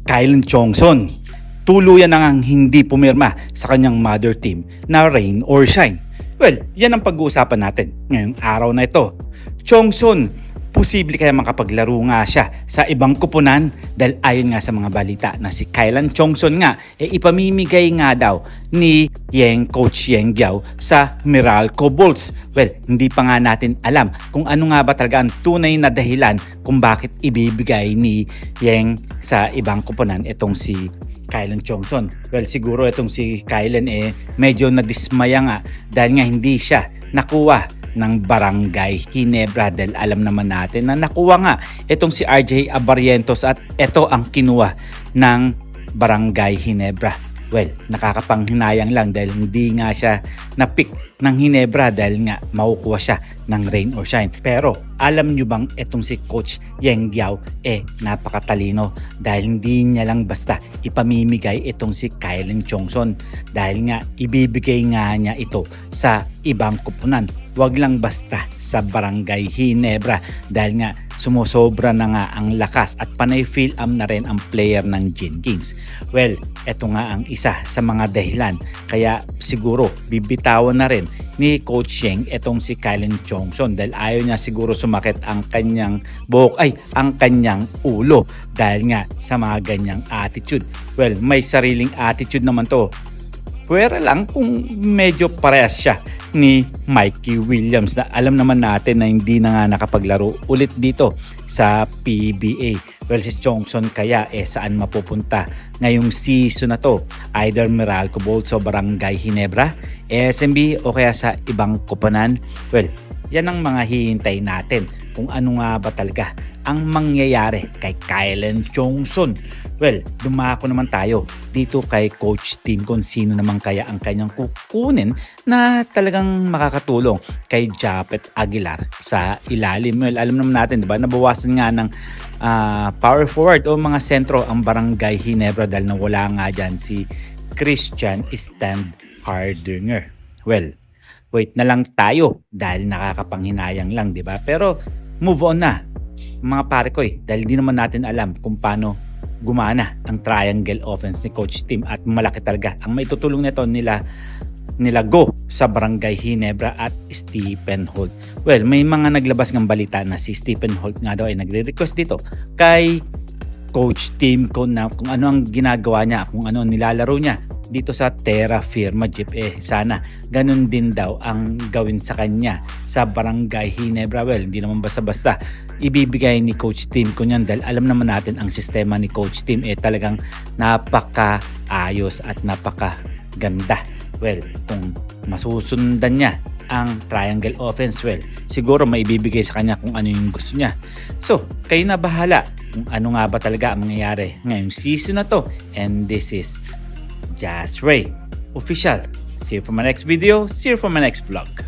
Kyle Chongson. Tuluyan na ngang hindi pumirma sa kanyang mother team na rain or shine. Well, yan ang pag-uusapan natin ngayong araw na ito. Chongson, posible kaya makapaglaro nga siya sa ibang kupunan dahil ayon nga sa mga balita na si Kyle Chongson nga ipamimigay nga daw ni Coach Yeng Guiao sa Meralco Bolts. Well, hindi pa nga natin alam kung ano nga ba talaga ang tunay na dahilan kung bakit ibibigay ni Yeng sa ibang kupunan itong si Kyle Chongson. Well, siguro itong si Kyle medyo nadismaya nga dahil nga hindi siya nakuha ng Barangay Ginebra dahil alam naman natin na nakuha nga itong si RJ Abarientos at ito ang kinuha ng Barangay Ginebra. Well, nakakapanghinayang lang dahil hindi nga siya na-pick ng Ginebra dahil nga makukuha siya ng rain or shine. Pero alam nyo bang itong si Coach Yeng Guiao napakatalino dahil hindi niya lang basta ipamimigay itong si Kyle Chongson dahil nga ibibigay nga niya ito sa ibang kupunan. Wag lang basta sa Barangay Ginebra dahil nga sumusobra na nga ang lakas at panay fill na rin ang player ng Jenkins. Well, eto nga ang isa sa mga dahilan kaya siguro bibitawan na rin ni Coach Yeng etong si Kyle Chongson dahil ayaw niya siguro sumakit ang kanyang buhok ang kanyang ulo dahil nga sa mga ganyang attitude. Well, may sariling attitude naman to. Pwera lang kung medyo parehas siya ni Mikey Williams na alam naman natin na hindi na nga nakapaglaro ulit dito sa PBA. Well, si Chongson kaya saan mapupunta ngayong season na to? Either Meralco Bolts o Barangay Ginebra, SMB o kaya sa ibang kupunan? Well, yan ang mga hihintay natin kung ano nga ba talaga ang mangyayari kay Kyle Chongson. Well, dumako naman tayo dito kay Coach Tim kung sino naman kaya ang kanyang kukunin na talagang makakatulong kay Japet Aguilar sa ilalim. Well, alam naman natin, diba, nabawasan nga ng power forward o mga sentro ang Barangay Ginebra dahil nawala nga dyan si Christian Standhardinger. Well, wait na lang tayo dahil nakakapanghinayang lang, diba? Pero move on na mga pare ko dahil di naman natin alam kung paano gumana ang triangle offense ni Coach Tim at malaki talaga ang maitutulong nito nila Go sa Barangay Ginebra at Stephen Holt. Well, may mga naglabas ng balita na si Stephen Holt nga daw ay nagre-request dito kay Coach Tim kung ano ang ginagawa niya, kung ano nilalaro niya dito sa Terra Firma Jeep. Sana ganun din daw ang gawin sa kanya sa Barangay Ginebra. Well, hindi naman basta-basta ibibigay ni Coach Tim ko niyan dahil alam naman natin ang sistema ni Coach Tim talagang napaka-ayos at napaka-ganda. Well, kung masusundan niya ang triangle offense, well, siguro maibibigay sa kanya kung ano yung gusto niya. So, kayo na bahala kung ano nga ba talaga ang mangyayari ngayong season na to. And this is Just Ray Official. See you for my next video. See you for my next vlog.